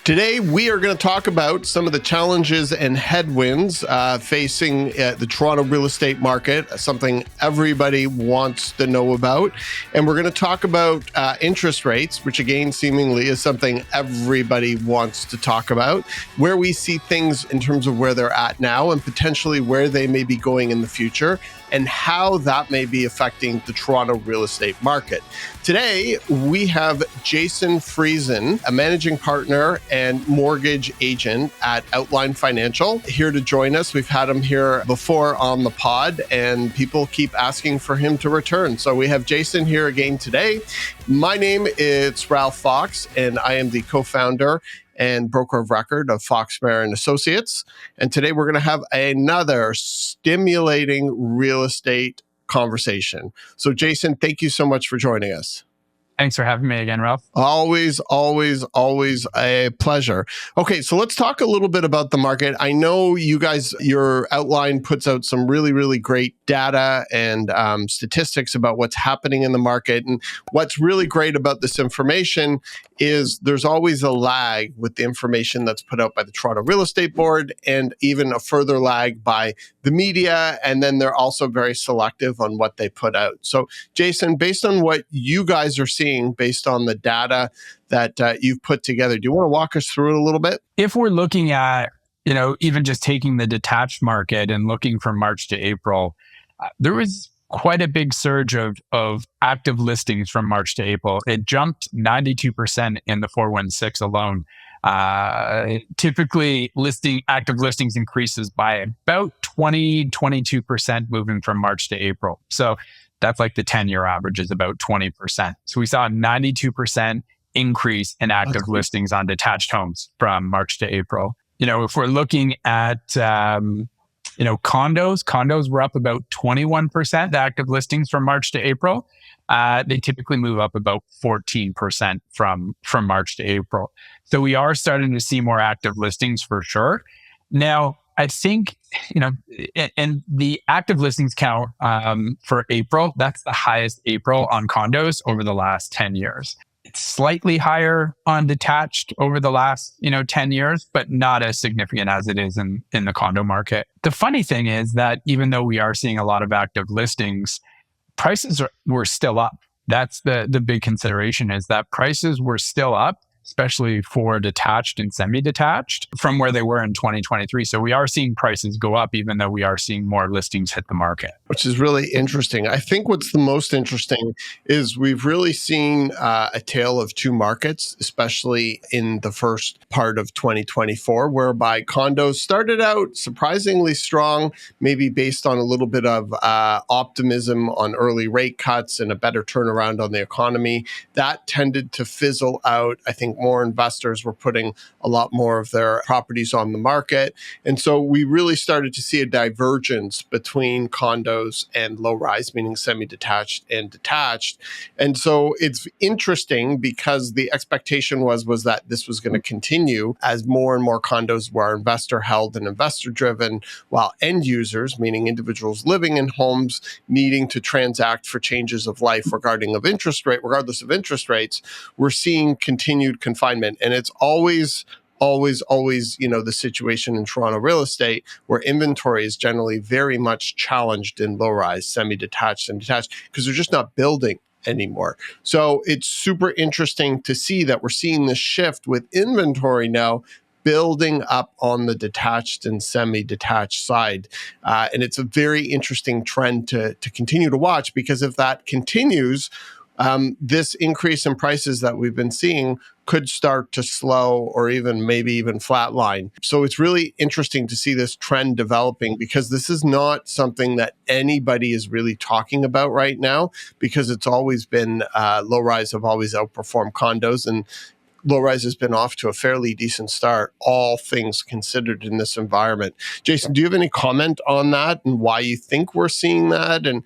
Today, we are going to talk about some of the challenges and headwinds facing the Toronto real estate market, something everybody wants to know about. And we're going to talk about interest rates, which again, seemingly is something everybody wants to talk about, where we see things in terms of where they're at now and potentially where they may be going in the future, and how that may be affecting the Toronto real estate market. Today, we have Jason Friesen, a managing partner and mortgage agent at Outline Financial, here to join us. We've had him here before on the pod, and people keep asking for him to return. So we have Jason here again today. My name is Ralph Fox, and I am the co-founder and broker of record of Fox, Marin Associates. And today we're going to have another stimulating real estate conversation. So Jason, thank you so much for joining us. Thanks for having me again, Ralph. Always a pleasure. Okay, so let's talk a little bit about the market. I know you guys, your Outline puts out some really great data and statistics about what's happening in the market. And what's really great about this information is there's always a lag with the information that's put out by the Toronto Real Estate Board, and even a further lag by the media. And then they're also very selective on what they put out. So Jason, based on what you guys are seeing, based on the data that you've put together, do you want to walk us through it a little bit? If we're looking at, even just taking the detached market and looking from March to April, there was quite a big surge of active listings from March to April. It jumped 92% in the 416 alone. Typically, active listings increases by about 22% moving from March to April. So that's like the 10-year average is about 20%. So we saw a 92% increase in active listings on detached homes from March to April. If we're looking at, condos were up about 21%, the active listings from March to April. They typically move up about 14% from March to April. So we are starting to see more active listings for sure. Now, I think, and the active listings count for April, that's the highest April on condos over the last 10 years. It's slightly higher on detached over the last, 10 years, but not as significant as it is in the condo market. The funny thing is that even though we are seeing a lot of active listings, prices were still up. That's the big consideration, is that prices were still up, especially for detached and semi-detached, from where they were in 2023. So we are seeing prices go up, even though we are seeing more listings hit the market. Which is really interesting. I think what's the most interesting is we've really seen a tale of two markets, especially in the first part of 2024, whereby condos started out surprisingly strong, maybe based on a little bit of optimism on early rate cuts and a better turnaround on the economy. That tended to fizzle out. I think more investors were putting a lot more of their properties on the market. And so we really started to see a divergence between condos and low-rise, meaning semi-detached and detached. And so it's interesting because the expectation was that this was going to continue as more and more condos were investor-held and investor-driven, while end users, meaning individuals living in homes, needing to transact for changes of life regardless of interest rates, we're seeing continued confinement. And it's always, the situation in Toronto real estate where inventory is generally very much challenged in low-rise, semi-detached and detached because they're just not building anymore. So it's super interesting to see that we're seeing this shift with inventory now building up on the detached and semi-detached side. And it's a very interesting trend to continue to watch, because if that continues, this increase in prices that we've been seeing could start to slow or maybe even flatline. So it's really interesting to see this trend developing, because this is not something that anybody is really talking about right now, because it's always been low-rise have always outperformed condos, and low-rise has been off to a fairly decent start, all things considered in this environment. Jason, do you have any comment on that and why you think we're seeing that? And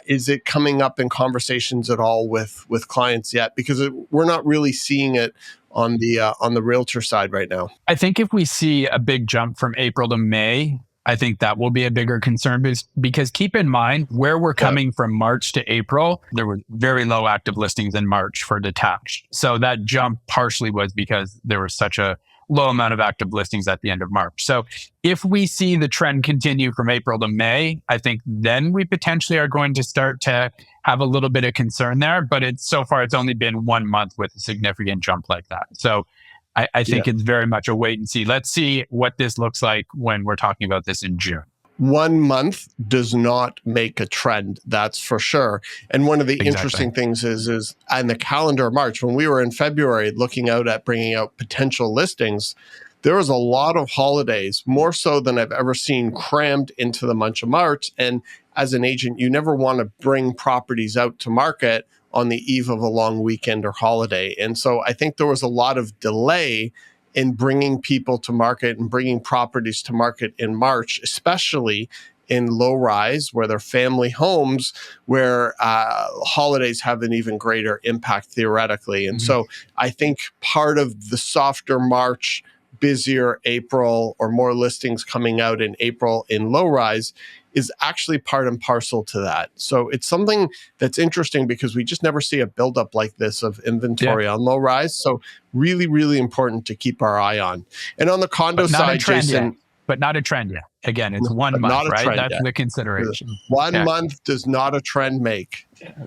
is it coming up in conversations at all with clients yet? Because we're not really seeing it on the realtor side right now. I think if we see a big jump from April to May, I think that will be a bigger concern because keep in mind where we're coming from March to April, there were very low active listings in March for detached. So that jump partially was because there was such a low amount of active listings at the end of March. So if we see the trend continue from April to May, I think then we potentially are going to start to have a little bit of concern there. But so far it's only been 1 month with a significant jump like that. So I think it's very much a wait and see. Let's see what this looks like when we're talking about this in June. 1 month does not make a trend, that's for sure. And one of the interesting things is on the calendar of March, when we were in February looking out at bringing out potential listings, there was a lot of holidays, more so than I've ever seen, crammed into the month of March. And as an agent, you never want to bring properties out to market on the eve of a long weekend or holiday. And so I think there was a lot of delay in bringing people to market and bringing properties to market in March, especially in low rise, where they're family homes, where holidays have an even greater impact theoretically. And so I think part of the softer March, busier April, or more listings coming out in April in low rise is actually part and parcel to that. So it's something that's interesting because we just never see a buildup like this of inventory on low rise. So really, really important to keep our eye on. And on the condo side, Jason. But not a trend yet. Again, it's 1 month, right? That's the consideration. 1 month does not a trend make.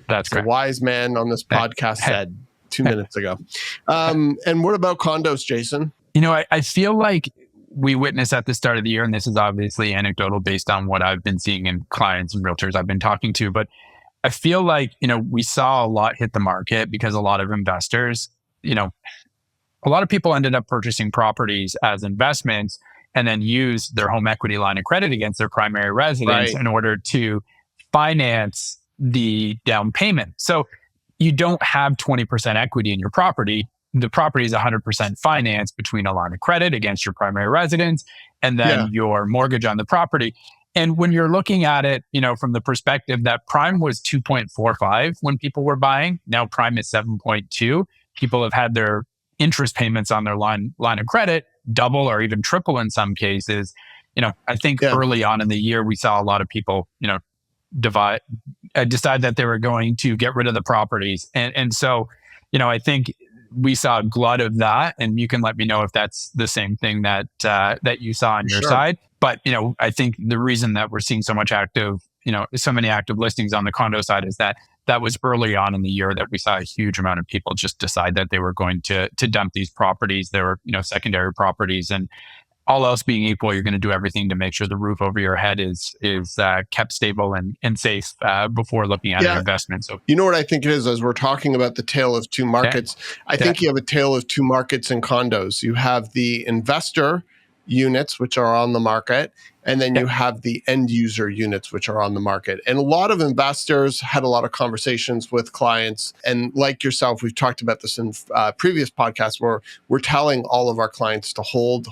That's correct. A wise man on this podcast said 2 minutes ago. And what about condos, Jason? I feel like we witnessed at the start of the year, and this is obviously anecdotal based on what I've been seeing in clients and realtors I've been talking to, but I feel like, we saw a lot hit the market because a lot of investors, a lot of people ended up purchasing properties as investments and then use their home equity line of credit against their primary residence in order to finance the down payment. So you don't have 20% equity in your property. The property is 100% financed between a line of credit against your primary residence and then your mortgage on the property. And when you're looking at it, from the perspective that prime was 2.45 when people were buying, now prime is 7.2. People have had their interest payments on their line of credit double or even triple in some cases. I think early on in the year, we saw a lot of people, decide that they were going to get rid of the properties. And so, I think we saw a glut of that, and you can let me know if that's the same thing that you saw on your side. But I think the reason that we're seeing so many active listings on the condo side is that was early on in the year that we saw a huge amount of people just decide that they were going to dump these properties. They were secondary properties, and all else being equal, you're going to do everything to make sure the roof over your head is kept stable and safe before looking at an investment. So, what I think it is, as we're talking about the tale of two markets, I think you have a tale of two markets in condos. You have the investor units, which are on the market, and then you have the end user units, which are on the market. And a lot of investors had a lot of conversations with clients. And like yourself, we've talked about this in previous podcasts where we're telling all of our clients to hold.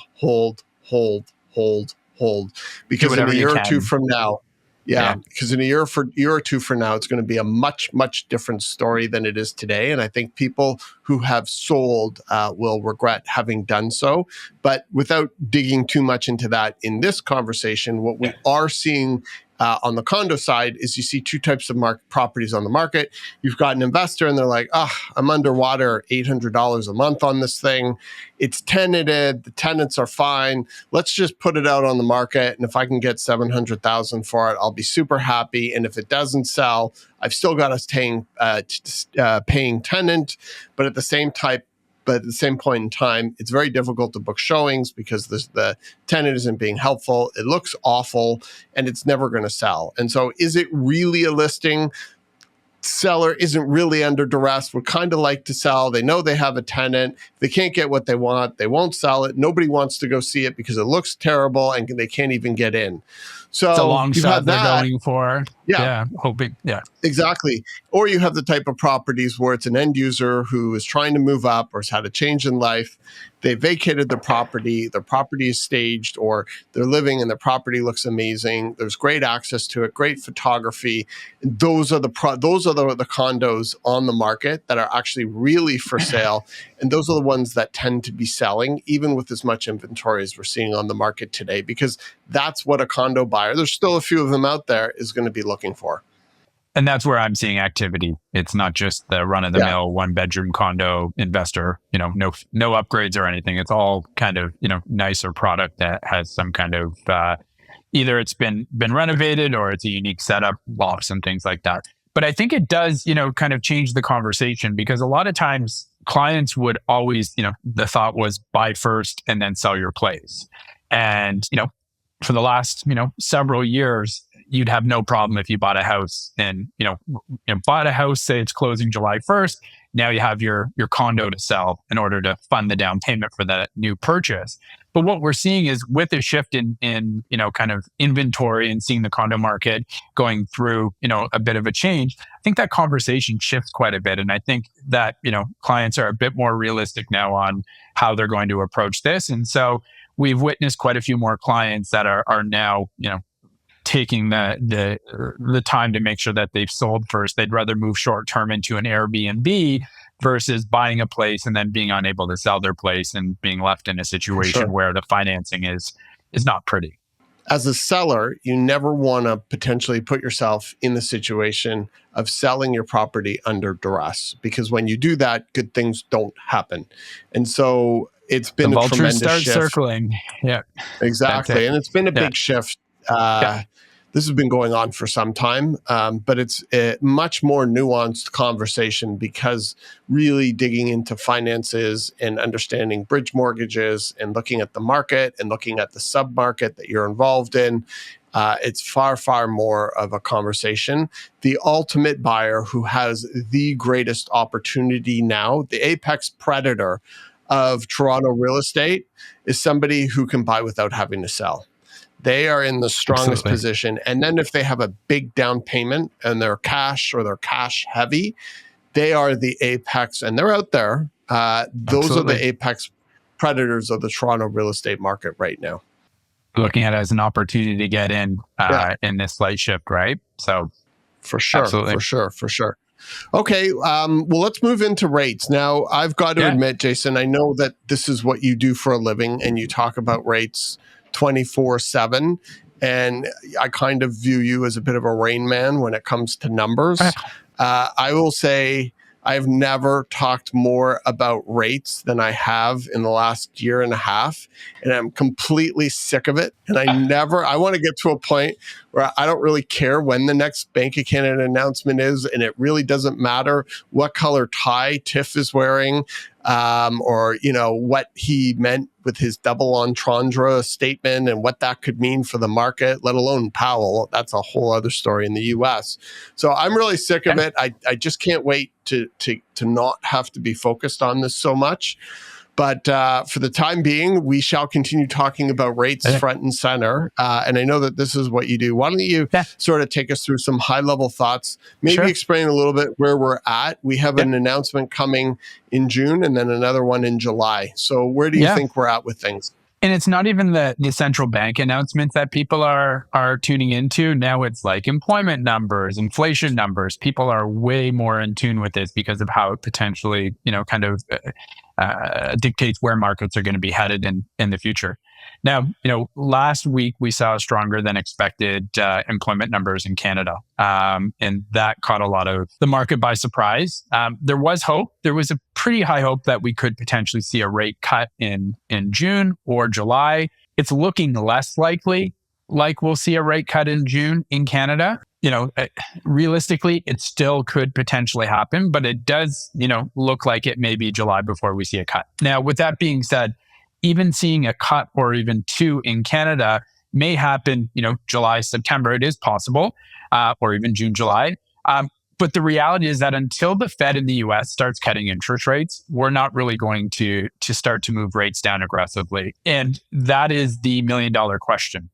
Because in a year or two from now, because in a year or two from now, it's going to be a much, much different story than it is today. And I think people who have sold will regret having done so. But without digging too much into that in this conversation, what we are seeing on the condo side is you see two types of properties on the market. You've got an investor and they're like, I'm underwater $800 a month on this thing. It's tenanted. The tenants are fine. Let's just put it out on the market. And if I can get $700,000 for it, I'll be super happy. And if it doesn't sell, I've still got us paying tenant. But at the same point in time, it's very difficult to book showings because the tenant isn't being helpful. It looks awful, and it's never going to sell. And so is it really a listing? Seller isn't really under duress, would kind of like to sell. They know they have a tenant. If they can't get what they want, they won't sell it. Nobody wants to go see it because it looks terrible and they can't even get in. So it's a long shot they're going for. Yeah, Yeah. Hoping. Yeah. exactly. Or you have the type of properties where it's an end user who is trying to move up or has had a change in life. They vacated their property is staged, or they're living and the property looks amazing. There's great access to it, great photography. Those are the condos on the market that are actually really for sale. And those are the ones that tend to be selling, even with as much inventory as we're seeing on the market today, because that's what a condo buyer, there's still a few of them out there, is going to be looking for. And that's where I'm seeing activity. It's not just the run of the Yeah. mill one bedroom condo investor, no upgrades or anything. It's all kind of, nicer product that has some kind of, either it's been renovated or it's a unique setup, lofts and things like that. But I think it does, kind of change the conversation, because a lot of times clients would always, the thought was buy first and then sell your place. And, for the last, several years, you'd have no problem if you bought a house and, bought a house, say it's closing July 1st. Now you have your condo to sell in order to fund the down payment for that new purchase. But what we're seeing is, with a shift in kind of inventory and seeing the condo market going through, a bit of a change, I think that conversation shifts quite a bit. And I think that, clients are a bit more realistic now on how they're going to approach this. And so we've witnessed quite a few more clients that are now, taking the time to make sure that they've sold first. They'd rather move short term into an Airbnb versus buying a place and then being unable to sell their place and being left in a For situation sure. where the financing is not pretty. As a seller, you never want to potentially put yourself in the situation of selling your property under duress, because when you do that, good things don't happen. And so it's The been a vultures tremendous start shift. circling. Yeah, that's Exactly. it. And it's been a Yeah, big shift. yeah, This has been going on for some time, but it's a much more nuanced conversation, because really digging into finances and understanding bridge mortgages and looking at the market and looking at the sub market that you're involved in, it's far, far more of a conversation. The ultimate buyer who has the greatest opportunity now, the apex predator of Toronto real estate, is somebody who can buy without having to sell. They are in the strongest absolutely. position. And then if they have a big down payment and they're cash, or they're cash heavy, they are the apex, and they're out there. Those are the Absolutely. apex predators of the Toronto real estate market right now. Looking at it as an opportunity to get Yeah, in this slight shift, right? So for sure, absolutely. for sure, for sure. Okay, well, let's move into rates. Now, I've got to Yeah. admit, Jason, I know that this is what you do for a living and you talk about rates 24/7. And I kind of view you as a bit of a rain man when it comes to numbers. I will say I've never talked more about rates than I have in the last year and a half. And I'm completely sick of it. And I want to get to a point where I don't really care when the next Bank of Canada announcement is. And it really doesn't matter what color tie Tiff is wearing, or, what he meant with his double entendre statement and what that could mean for the market, let alone Powell. That's a whole other story in the US. So I'm really sick of it. I just can't wait to not have to be focused on this so much. But for the time being, we shall continue talking about rates Okay. front and center. And I know that this is what you do. Why don't you Yeah. sort of take us through some high level thoughts, maybe Sure. explain a little bit where we're at. We have Yeah. an announcement coming in June and then another one in July. So where do you Yeah. think we're at with things? And it's not even the central bank announcements that people are tuning into. Now it's like employment numbers, inflation numbers. People are way more in tune with this because of how it potentially, kind of dictates where markets are going to be headed in the future. Now, last week we saw stronger than expected employment numbers in Canada, and that caught a lot of the market by surprise. There was hope. There was a pretty high hope that we could potentially see a rate cut in June or July. It's looking less likely like we'll see a rate cut in June in Canada. Realistically, it still could potentially happen, but it does, look like it may be July before we see a cut. Now, with that being said, even seeing a cut or even two in Canada may happen, July, September. It is possible, or even June, July. But the reality is that until the Fed in the US starts cutting interest rates, we're not really going to start to move rates down aggressively. And that is the $1 million question.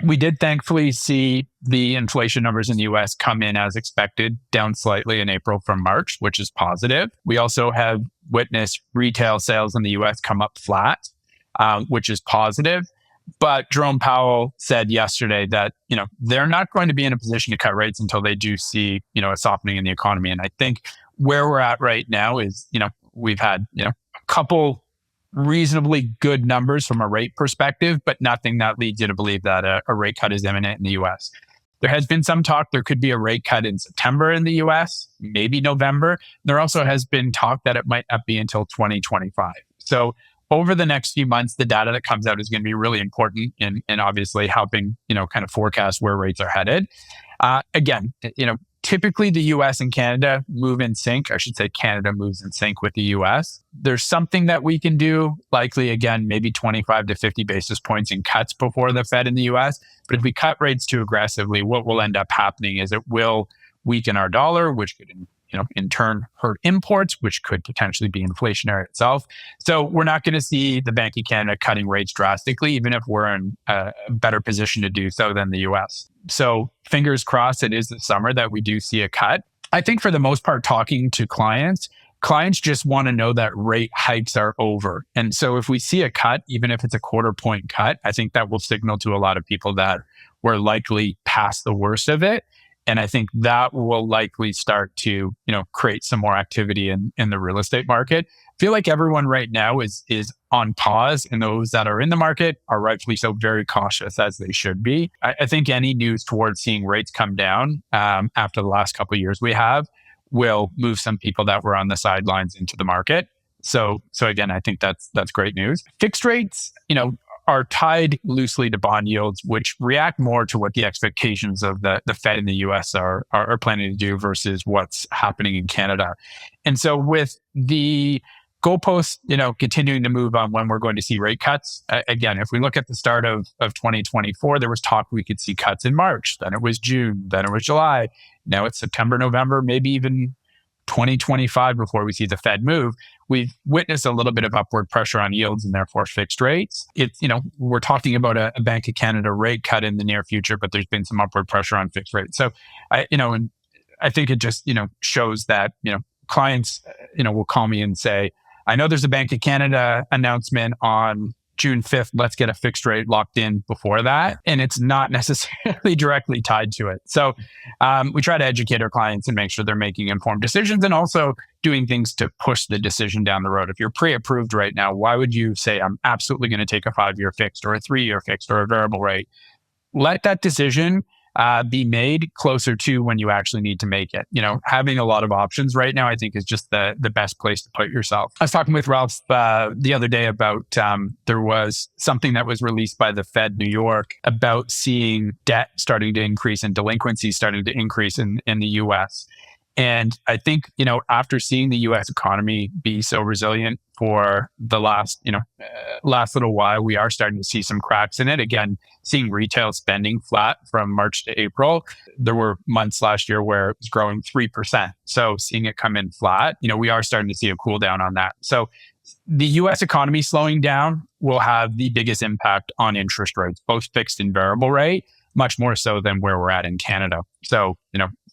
We did thankfully see the inflation numbers in the US come in as expected, down slightly in April from March, which is positive. We also have witnessed retail sales in the US come up flat, which is positive. But Jerome Powell said yesterday that, they're not going to be in a position to cut rates until they do see, a softening in the economy. And I think where we're at right now is, we've had, a couple reasonably good numbers from a rate perspective, but nothing that leads you to believe that a rate cut is imminent in the US. There has been some talk there could be a rate cut in September in the US, maybe November. There also has been talk that it might not be until 2025. So over the next few months, the data that comes out is going to be really important in obviously helping, kind of forecast where rates are headed. Again, typically the US and Canada move in sync. I should say Canada moves in sync with the US. There's something that we can do, likely again, maybe 25 to 50 basis points in cuts before the Fed in the US. But if we cut rates too aggressively, what will end up happening is it will weaken our dollar, which could in turn hurt imports, which could potentially be inflationary itself. So we're not going to see the Bank of Canada cutting rates drastically, even if we're in a better position to do so than the US. So fingers crossed it is the summer that we do see a cut. I think for the most part, talking to clients just want to know that rate hikes are over. And so if we see a cut, even if it's a quarter point cut, I think that will signal to a lot of people that we're likely past the worst of it. And I think that will likely start to, create some more activity in the real estate market. I feel like everyone right now is on pause, and those that are in the market are rightfully so very cautious, as they should be. I think any news towards seeing rates come down after the last couple of years we have will move some people that were on the sidelines into the market. So again, I think that's great news. Fixed rates, are tied loosely to bond yields, which react more to what the expectations of the Fed in the US are planning to do versus what's happening in Canada. And so with the goalposts, continuing to move on when we're going to see rate cuts, again, if we look at the start of 2024, there was talk we could see cuts in March, then it was June, then it was July, now it's September, November, maybe even 2025 before we see the Fed move. We've witnessed a little bit of upward pressure on yields and therefore fixed rates. It's, we're talking about a Bank of Canada rate cut in the near future, but there's been some upward pressure on fixed rates. So and I think it just, shows that, clients, will call me and say, I know there's a Bank of Canada announcement on June 5th, let's get a fixed rate locked in before that. And it's not necessarily directly tied to it. So we try to educate our clients and make sure they're making informed decisions and also doing things to push the decision down the road. If you're pre-approved right now, why would you say, I'm absolutely going to take a 5-year fixed or a 3-year fixed or a variable rate? Let that decision be made closer to when you actually need to make it. Having a lot of options right now, I think, is just the best place to put yourself. I was talking with Ralph the other day about there was something that was released by the Fed New York about seeing debt starting to increase and delinquency starting to increase in the US. And I think, after seeing the US economy be so resilient for the last little while, we are starting to see some cracks in it. Again, seeing retail spending flat from March to April. There were months last year where it was growing 3%. So seeing it come in flat, we are starting to see a cool down on that. So the US economy slowing down will have the biggest impact on interest rates, both fixed and variable rate, much more so than where we're at in Canada. So,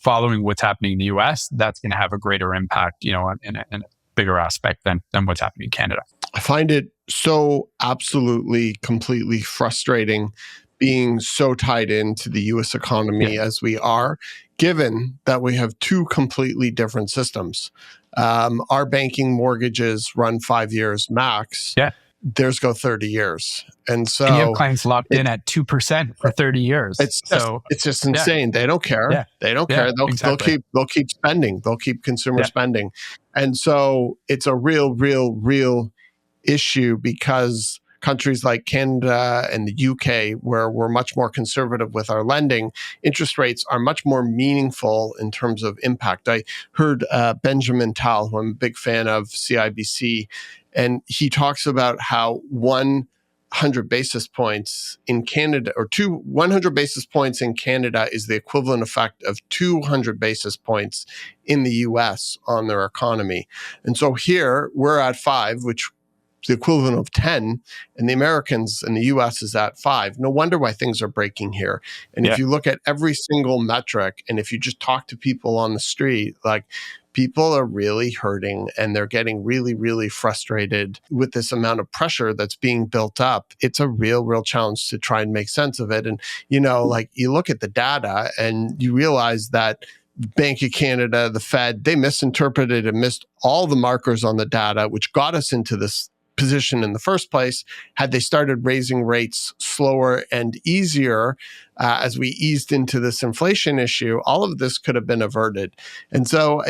following what's happening in the US, that's going to have a greater impact, in a bigger aspect than what's happening in Canada. I find it so absolutely, completely frustrating being so tied into the US economy as we are, given that we have two completely different systems. Our banking mortgages run 5 years max. Yeah. Theirs go 30 years. And so you have clients locked in at 2% for 30 years. It's just insane. They don't care. Yeah. They don't care. They'll keep spending. They'll keep consumer spending. And so it's a real issue because countries like Canada and the UK, where we're much more conservative with our lending, interest rates are much more meaningful in terms of impact. I heard Benjamin Tal, who I'm a big fan of, CIBC, and he talks about how 100 basis points in Canada, or 100 basis points in Canada is the equivalent effect of 200 basis points in the US on their economy. And so here we're at 5, which the equivalent of 10, and the Americans and the US is at 5. No wonder why things are breaking here. And if Yeah. you look at every single metric, and if you just talk to people on the street, like, people are really hurting and they're getting really, really frustrated with this amount of pressure that's being built up. It's a real challenge to try and make sense of it. And, like, you look at the data and you realize that Bank of Canada, the Fed, they misinterpreted and missed all the markers on the data, which got us into this position in the first place. Had they started raising rates slower and easier as we eased into this inflation issue, all of this could have been averted. And so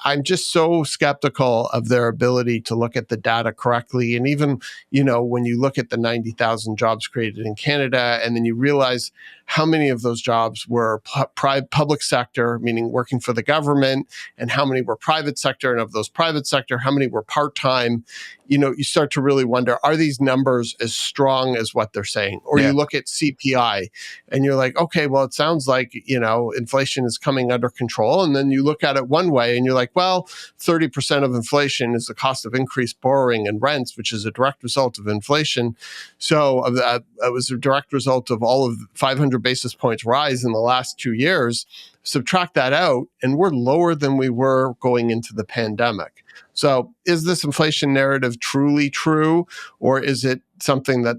I'm just so skeptical of their ability to look at the data correctly. And even, when you look at the 90,000 jobs created in Canada, and then you realize how many of those jobs were public sector, meaning working for the government, and how many were private sector, and of those private sector, how many were part-time, you start to really wonder, are these numbers as strong as what they're saying? Or you look at CPI and you're like, okay, well, it sounds like, inflation is coming under control. And then you look at it one way and you're like, well, 30% of inflation is the cost of increased borrowing and rents, which is a direct result of inflation. So it was a direct result of all of 500 basis points rise in the last 2 years. Subtract that out, and we're lower than we were going into the pandemic. So is this inflation narrative truly true, or is it something that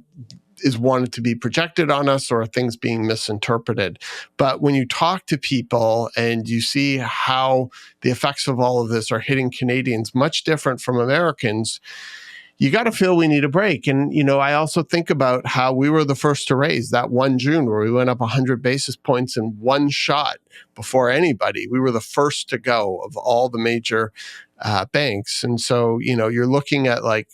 is wanted to be projected on us, or are things being misinterpreted? But when you talk to people and you see how the effects of all of this are hitting Canadians much different from Americans, you got to feel we need a break. And, I also think about how we were the first to raise that 1 June where we went up 100 basis points in one shot before anybody. We were the first to go of all the major banks. And so, you're looking at like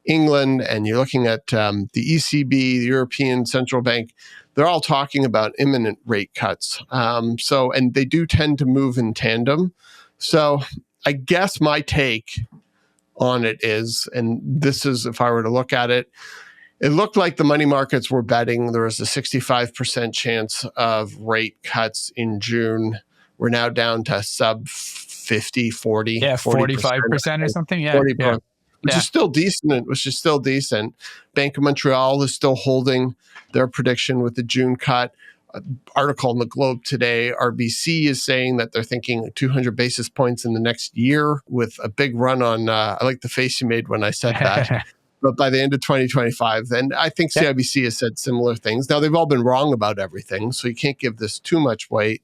England, and you're looking at the ECB, the European Central Bank. They're all talking about imminent rate cuts. And they do tend to move in tandem. So I guess my take on it is, and this is, if I were to look at it, it looked like the money markets were betting there was a 65% chance of rate cuts in June. We're now down to sub 50, 40. Yeah, 45% or something. Yeah. 40%. Which is still decent. Bank of Montreal is still holding their prediction with the June cut. Article in the Globe today, RBC is saying that they're thinking 200 basis points in the next year, with a big run on, I like the face you made when I said that, but by the end of 2025. And I think CIBC has said similar things. Now, they've all been wrong about everything, so you can't give this too much weight.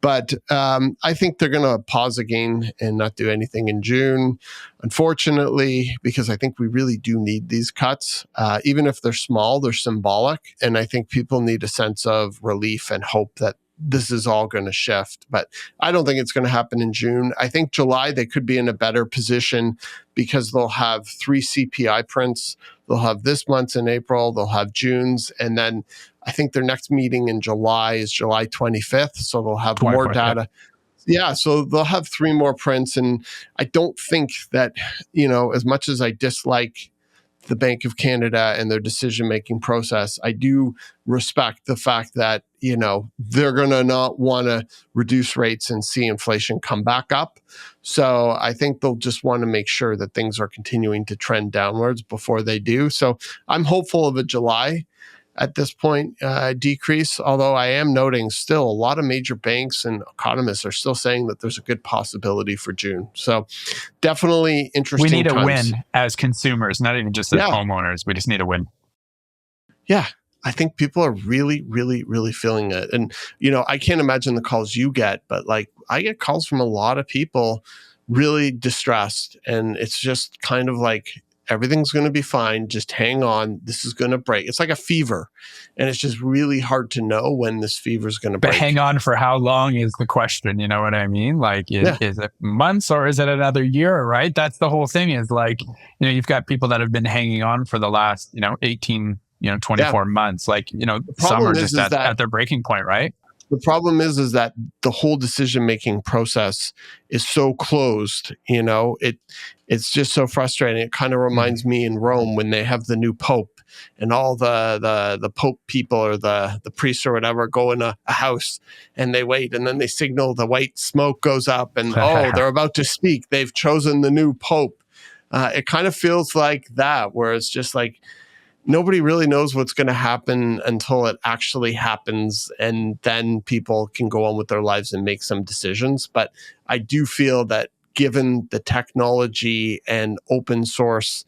But I think they're going to pause again and not do anything in June, unfortunately, because I think we really do need these cuts. Even if they're small, they're symbolic. And I think people need a sense of relief and hope that this is all going to shift. But I don't think it's going to happen in June. I think July, they could be in a better position because they'll have 3 CPI prints. They'll have this month's in April, they'll have June's, and then I think their next meeting in July is July 25th. So they'll have more data. Yeah, so they'll have 3 more prints. And I don't think that, as much as I dislike the Bank of Canada and their decision-making process, I do respect the fact that, they're going to not want to reduce rates and see inflation come back up. So I think they'll just want to make sure that things are continuing to trend downwards before they do. So I'm hopeful of a July at this point decrease, although I am noting still a lot of major banks and economists are still saying that there's a good possibility for June. So definitely interesting. We need times. A win as consumers, not even just as homeowners. We just need a win. Yeah. I think people are really, really, really feeling it. And, I can't imagine the calls you get, but like I get calls from a lot of people really distressed. And it's just kind of like, everything's going to be fine. Just hang on. This is going to break. It's like a fever. And it's just really hard to know when this fever is going to break. But hang on for how long is the question? You know what I mean? Like, is it months or is it another year, right? That's the whole thing is like, you've got people that have been hanging on for the last, 18, 24 months. Like, some are just at their breaking point, right? The problem is that the whole decision-making process is so closed, it's just so frustrating. It kind of reminds me in Rome when they have the new Pope and all the Pope people or the priests or whatever go in a house and they wait and then they signal, the white smoke goes up and, they're about to speak. They've chosen the new Pope. It kind of feels like that, where it's just like nobody really knows what's going to happen until it actually happens. And then people can go on with their lives and make some decisions. But I do feel that given the technology and open source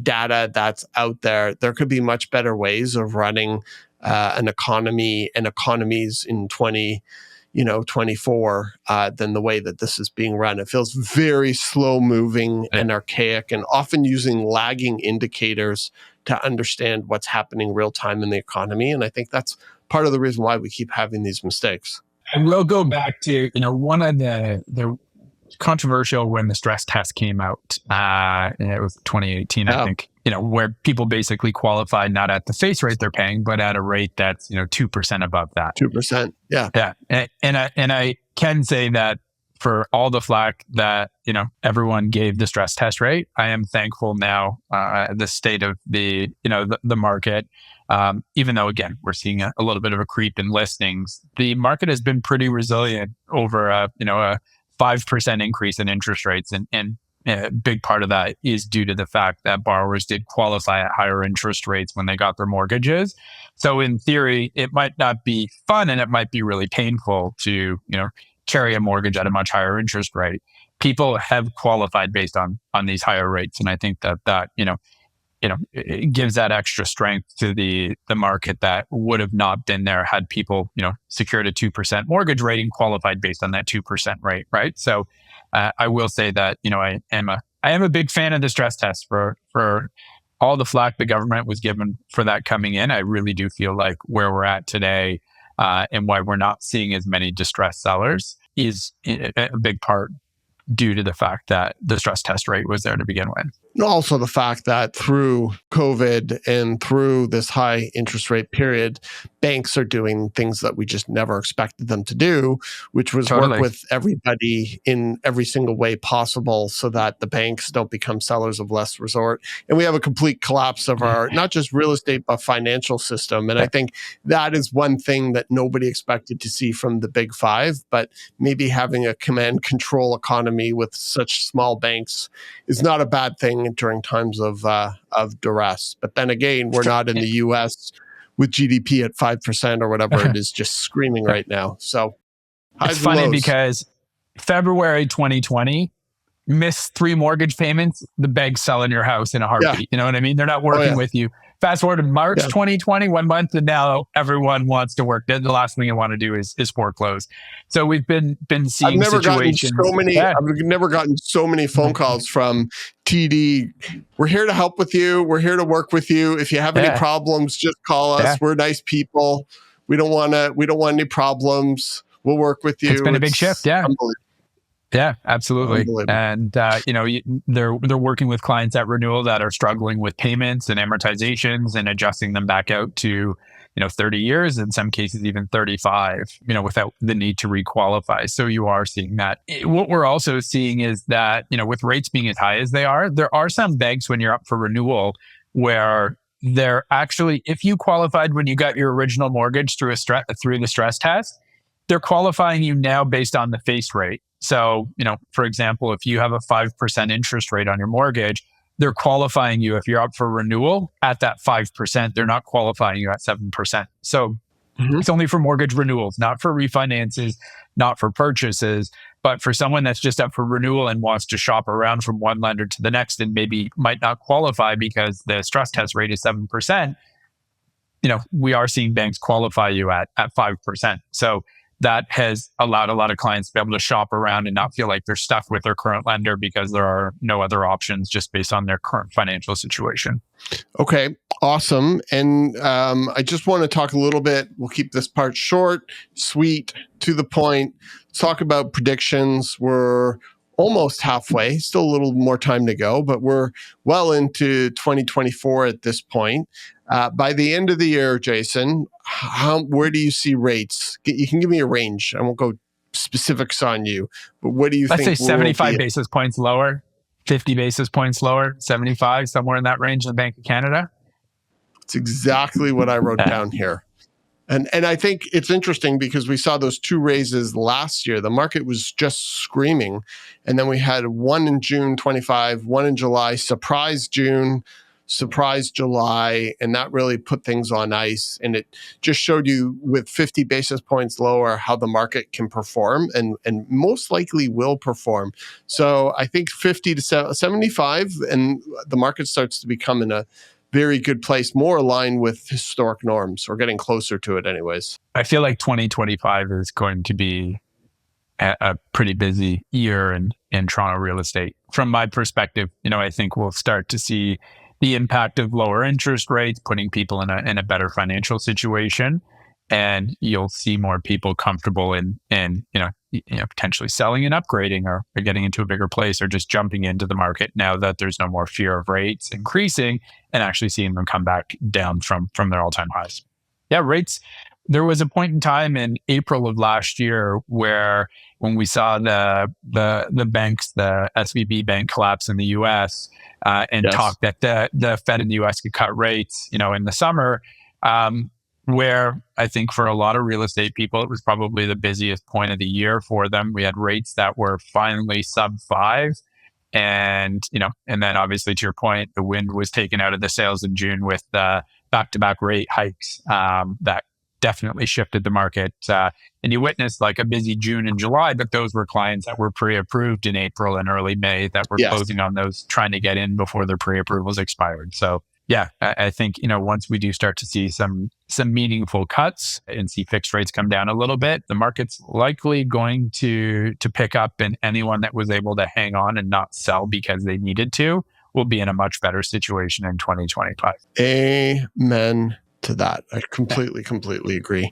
data that's out there, there could be much better ways of running an economy and economies in 24 than the way that this is being run. It feels very slow moving and archaic, and often using lagging indicators to understand what's happening real time in the economy. And I think that's part of the reason why we keep having these mistakes. I will go back to, one of the controversial when the stress test came out. It was 2018, I think, where people basically qualified not at the face rate they're paying, but at a rate that's, 2% above that. 2%. Yeah. Yeah. And I can say that for all the flack that, everyone gave the stress test rate, I am thankful now, the state of the market. Even though, again, we're seeing a little bit of a creep in listings, the market has been pretty resilient over a 5% increase in interest rates. And a big part of that is due to the fact that borrowers did qualify at higher interest rates when they got their mortgages. So in theory, it might not be fun and it might be really painful to, carry a mortgage at a much higher interest rate. People have qualified based on these higher rates. And I think that it gives that extra strength to the market that would have not been there had people, secured a 2% mortgage rate and qualified based on that 2% rate, right? So I will say that, I am a big fan of the stress test for all the flack the government was given for that coming in. I really do feel like where we're at today and why we're not seeing as many distressed sellers is a big part due to the fact that the stress test rate was there to begin with. Also the fact that through COVID and through this high interest rate period, banks are doing things that we just never expected them to do, which was work with everybody in every single way possible so that the banks don't become sellers of last resort. And we have a complete collapse of our, not just real estate, but financial system. And I think that is one thing that nobody expected to see from the big five, but maybe having a command control economy with such small banks is not a bad thing during times of duress. But then again, we're not in the US with GDP at 5% or whatever it is, just screaming right now. So it's funny because February 2020, miss 3 mortgage payments, the bank's selling your house in a heartbeat. Yeah. You know what I mean? They're not working with you. Fast forward to March 2020, 1 month, and now everyone wants to work. The last thing you want to do is foreclose. So we've been seeing situations. I've never gotten so many phone calls from TD. We're here to help with you. We're here to work with you. If you have any problems, just call us. We're nice people. We don't want any problems. We'll work with you. It's been a big shift. Yeah. Yeah, absolutely. And, they're working with clients at renewal that are struggling with payments and amortizations and adjusting them back out to, 30 years, in some cases, even 35, without the need to requalify. So you are seeing that. What we're also seeing is that, with rates being as high as they are, there are some banks when you're up for renewal where they're actually, if you qualified when you got your original mortgage through the stress test, they're qualifying you now based on the face rate. So, for example, if you have a 5% interest rate on your mortgage, they're qualifying you if you're up for renewal at that 5%. They're not qualifying you at 7%. So it's only for mortgage renewals, not for refinances, not for purchases. But for someone that's just up for renewal and wants to shop around from one lender to the next and maybe might not qualify because the stress test rate is 7%, we are seeing banks qualify you at 5%. So that has allowed a lot of clients to be able to shop around and not feel like they're stuck with their current lender because there are no other options just based on their current financial situation. Okay, awesome. And I just want to talk a little bit. We'll keep this part short, sweet, to the point. Let's talk about predictions. We're almost halfway, still a little more time to go, but we're well into 2024 at this point. By the end of the year, Jason, where do you see rates? You can give me a range. I won't go specifics on you, but what do you think? Let's say 75 basis points lower, 50 basis points lower, 75, somewhere in that range in the Bank of Canada. It's exactly what I wrote down here. And I think it's interesting because we saw those two raises last year. The market was just screaming. And then we had one in June 25, one in July, surprise June, surprise July, and that really put things on ice. And it just showed you with 50 basis points lower how the market can perform and most likely will perform. So I think 50 to 75 and the market starts to become in a very good place, more aligned with historic norms. We're getting closer to it anyways. I feel like 2025 is going to be a pretty busy year in Toronto real estate. From my perspective, I think we'll start to see the impact of lower interest rates, putting people in a better financial situation. And you'll see more people comfortable in potentially selling and upgrading or getting into a bigger place or just jumping into the market now that there's no more fear of rates increasing and actually seeing them come back down from their all-time highs. Yeah, rates. There was a point in time in April of last year where when we saw the banks, the SVB bank collapse in the US and talk that the Fed in the US could cut rates, in the summer, where I think for a lot of real estate people, it was probably the busiest point of the year for them. We had rates that were finally sub 5. And, and then obviously to your point, the wind was taken out of the sails in June with the back-to-back rate hikes that definitely shifted the market. And you witnessed like a busy June and July, but those were clients that were pre-approved in April and early May that were closing on those, trying to get in before their pre-approvals expired. So yeah, I think, once we do start to see some meaningful cuts and see fixed rates come down a little bit, the market's likely going to pick up, and anyone that was able to hang on and not sell because they needed to will be in a much better situation in 2025. Amen to that. I completely agree.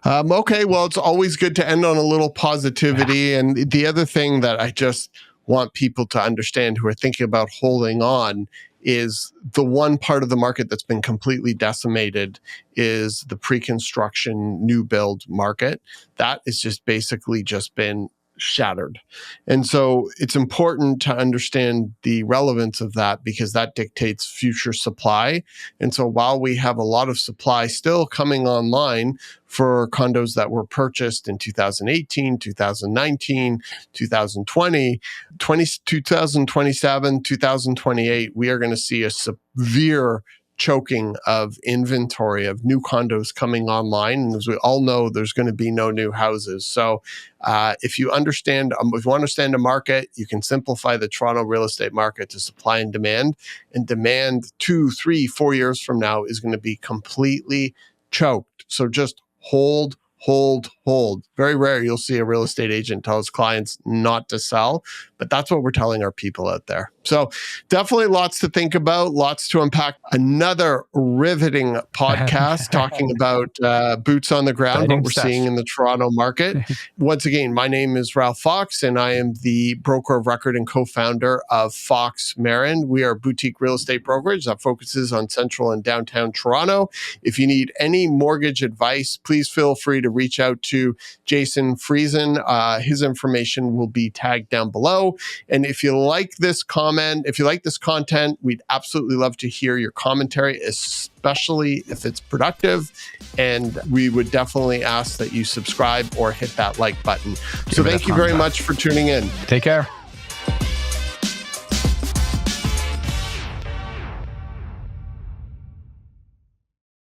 Okay, well, it's always good to end on a little positivity. And the other thing that I just want people to understand who are thinking about holding on is the one part of the market that's been completely decimated is the pre-construction new build market. That is just basically just been shattered. And so it's important to understand the relevance of that because that dictates future supply. And so while we have a lot of supply still coming online for condos that were purchased in 2018, 2019, 2020, 2027, 2028, we are going to see a severe choking of inventory of new condos coming online. And as we all know, there's going to be no new houses. So if you want to understand a market, you can simplify the Toronto real estate market to supply and demand. And demand 2, 3, 4 years from now is going to be completely choked. So just hold. Very rare you'll see a real estate agent tell his clients not to sell, but that's what we're telling our people out there. So definitely lots to think about, lots to unpack. Another riveting podcast talking about boots on the ground, what we're seeing in the Toronto market. Once again, my name is Ralph Fox, and I am the broker of record and co-founder of Fox Marin. We are a boutique real estate brokerage that focuses on central and downtown Toronto. If you need any mortgage advice, please feel free to reach out to Jason Friesen. His information will be tagged down below. And if you like this content, we'd absolutely love to hear your commentary, especially if it's productive. And we would definitely ask that you subscribe or hit that like button. So thank you very much for tuning in. Take care.